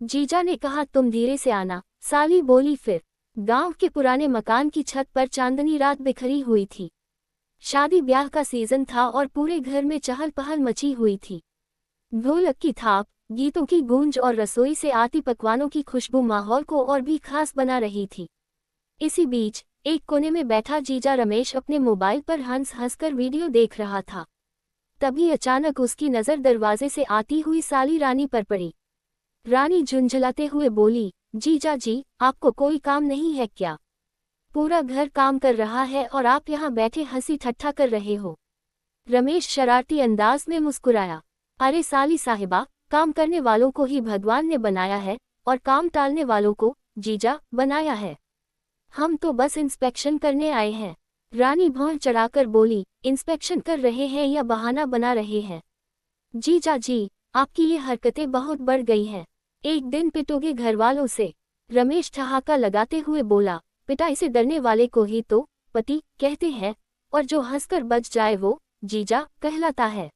जीजा ने कहा तुम धीरे से आना, साली बोली फिर। गांव के पुराने मकान की छत पर चांदनी रात बिखरी हुई थी। शादी ब्याह का सीजन था और पूरे घर में चहल पहल मची हुई थी। ढोलक की थाप, गीतों की गूंज और रसोई से आती पकवानों की खुशबू माहौल को और भी खास बना रही थी। इसी बीच एक कोने में बैठा जीजा रमेश अपने मोबाइल पर हंस हंसकर वीडियो देख रहा था। तभी अचानक उसकी नज़र दरवाजे से आती हुई साली रानी पर पड़ी। रानी झुंझलाते हुए बोली, जीजा जी, आपको कोई काम नहीं है क्या? पूरा घर काम कर रहा है और आप यहाँ बैठे हंसी ठट्ठा कर रहे हो। रमेश शरारती अंदाज में मुस्कुराया। अरे साली साहिबा, काम करने वालों को ही भगवान ने बनाया है और काम टालने वालों को जीजा बनाया है। हम तो बस इंस्पेक्शन करने आए हैं। रानी भौं चढ़ाकर बोली, इंस्पेक्शन कर रहे हैं या बहाना बना रहे हैं? जीजा जी, आपकी ये हरकतें बहुत बढ़ गई हैं। एक दिन पिटोगे घरवालों से? रमेश ठहाका लगाते हुए बोला, पिटाई से डरने वाले को ही तो पति कहते हैं, और जो हंसकर बच जाए वो जीजा कहलाता है।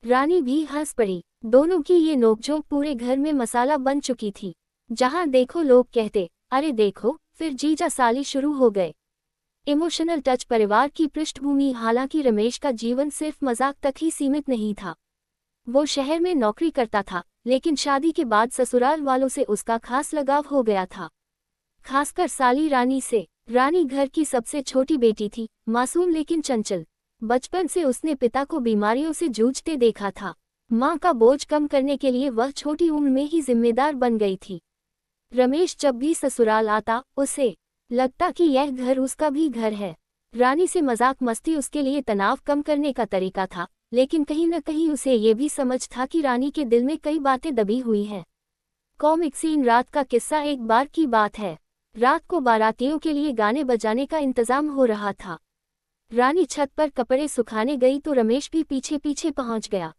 रानी भी हंस पड़ी। दोनों की ये नोकझोंक पूरे घर में मसाला बन चुकी थी। जहां देखो लोग कहते, अरे देखो फिर जीजा साली शुरू हो गए। इमोशनल टच परिवार की पृष्ठभूमि। हालांकि रमेश का जीवन सिर्फ मजाक तक ही सीमित नहीं था। वो शहर में नौकरी करता था, लेकिन शादी के बाद ससुराल वालों से उसका खास लगाव हो गया था, खासकर साली रानी से। रानी घर की सबसे छोटी बेटी थी, मासूम लेकिन चंचल। बचपन से उसने पिता को बीमारियों से जूझते देखा था। माँ का बोझ कम करने के लिए वह छोटी उम्र में ही जिम्मेदार बन गई थी। रमेश जब भी ससुराल आता, उसे लगता कि यह घर उसका भी घर है। रानी से मजाक मस्ती उसके लिए तनाव कम करने का तरीका था, लेकिन कहीं न कहीं उसे ये भी समझ था कि रानी के दिल में कई बातें दबी हुई हैं। Comic scene. रात का किस्सा। एक बार की बात है, रात को बारातियों के लिए गाने बजाने का इंतजाम हो रहा था। रानी छत पर कपड़े सुखाने गई तो रमेश भी पीछे पीछे पहुंच गया।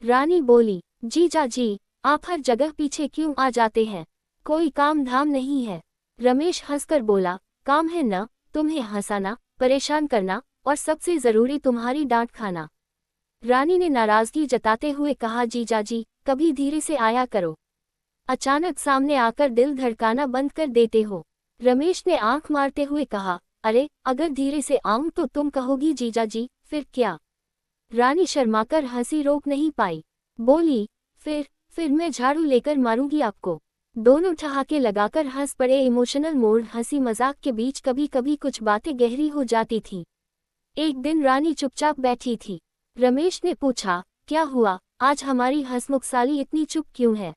रानी बोली, जीजा जी, आप हर जगह पीछे क्यों आ जाते हैं? कोई काम धाम नहीं है? रमेश हंसकर बोला, काम है न, तुम्हें हंसाना, परेशान करना और सबसे जरूरी तुम्हारी डांट खाना। रानी ने नाराजगी जताते हुए कहा, जीजा जी, कभी धीरे से आया करो। अचानक सामने आकर दिल धड़काना बंद कर देते हो। रमेश ने आंख मारते हुए कहा, अरे अगर धीरे से आऊं तो तुम कहोगी जीजा जी, फिर क्या? रानी शर्माकर हंसी रोक नहीं पाई। बोली, फिर मैं झाड़ू लेकर मारूंगी आपको। दोनों ठहाके लगाकर हंस पड़े। Emotional mode. हंसी मजाक के बीच कभी कभी कुछ बातें गहरी हो जाती थीं। एक दिन रानी चुपचाप बैठी थी। रमेश ने पूछा, क्या हुआ, आज हमारी हंसमुख साली इतनी चुप क्यों है?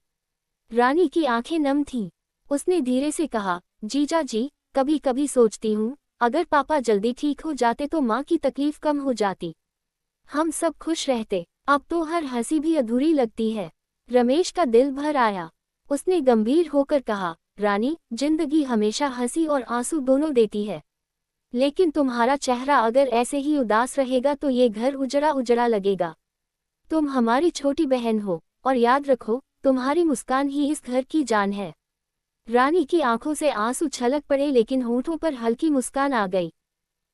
रानी की आंखें नम थीं। उसने धीरे से कहा, जीजा जी, कभी कभी सोचती हूँ, अगर पापा जल्दी ठीक हो जाते तो माँ की तकलीफ कम हो जाती, हम सब खुश रहते। अब तो हर हंसी भी अधूरी लगती है। रमेश का दिल भर आया। उसने गंभीर होकर कहा, रानी, जिंदगी हमेशा हंसी और आंसू दोनों देती है, लेकिन तुम्हारा चेहरा अगर ऐसे ही उदास रहेगा तो ये घर उजड़ा उजड़ा लगेगा। तुम हमारी छोटी बहन हो, और याद रखो, तुम्हारी मुस्कान ही इस घर की जान है। रानी की आंखों से आंसू छलक पड़े, लेकिन होठों पर हल्की मुस्कान आ गई।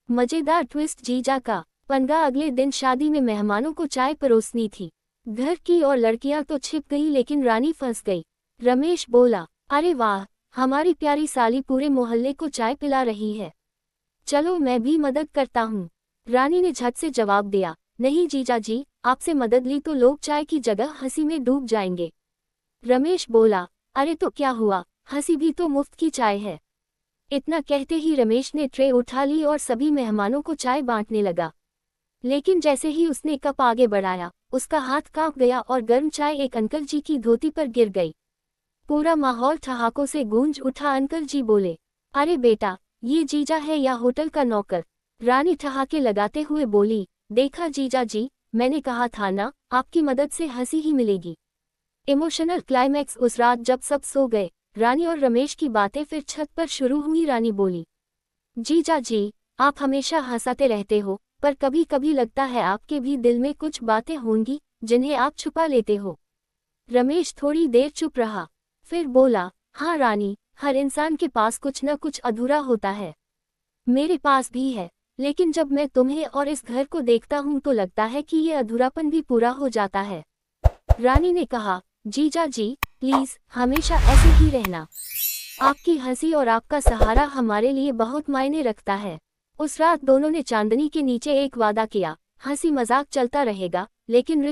मजेदार ट्विस्ट। जीजा का पंगा। अगले दिन शादी में मेहमानों को चाय परोसनी थी। घर की और लड़कियां तो छिप गई, लेकिन रानी फंस गई। रमेश बोला, अरे वाह, हमारी प्यारी साली पूरे मोहल्ले को चाय पिला रही है, चलो मैं भी मदद करता हूँ। रानी ने झट से जवाब दिया, नहीं जीजा जी, आपसे मदद ली तो लोग चाय की जगह हंसी में डूब जाएंगे। रमेश बोला, अरे तो क्या हुआ, हंसी भी तो मुफ्त की चाय है। इतना कहते ही रमेश ने ट्रे उठा ली और सभी मेहमानों को चाय बांटने लगा। लेकिन जैसे ही उसने कप आगे बढ़ाया, उसका हाथ कांप गया और गर्म चाय एक अंकल जी की धोती पर गिर गई। पूरा माहौल ठहाकों से गूंज उठा। अंकल जी बोले, अरे बेटा, ये जीजा है या होटल का नौकर? रानी ठहाके लगाते हुए बोली, देखा जीजा जी, मैंने कहा था ना, आपकी मदद से हंसी ही मिलेगी। Emotional climax. उस रात जब सब सो गए, रानी और रमेश की बातें फिर छत पर शुरू हुई। रानी बोली, जीजा जी, आप हमेशा हंसाते रहते हो, पर कभी कभी लगता है आपके भी दिल में कुछ बातें होंगी जिन्हें आप छुपा लेते हो। रमेश थोड़ी देर चुप रहा, फिर बोला, हाँ रानी, हर इंसान के पास कुछ न कुछ अधूरा होता है। मेरे पास भी है, लेकिन जब मैं तुम्हें और इस घर को देखता हूँ तो लगता है कि ये अधूरापन भी पूरा हो जाता है। रानी ने कहा, जीजा जी, प्लीज हमेशा ऐसे ही रहना। आपकी हंसी और आपका सहारा हमारे लिए बहुत मायने रखता है। उस रात दोनों ने चांदनी के नीचे एक वादा किया, हंसी मजाक चलता रहेगा, लेकिन रिश्ता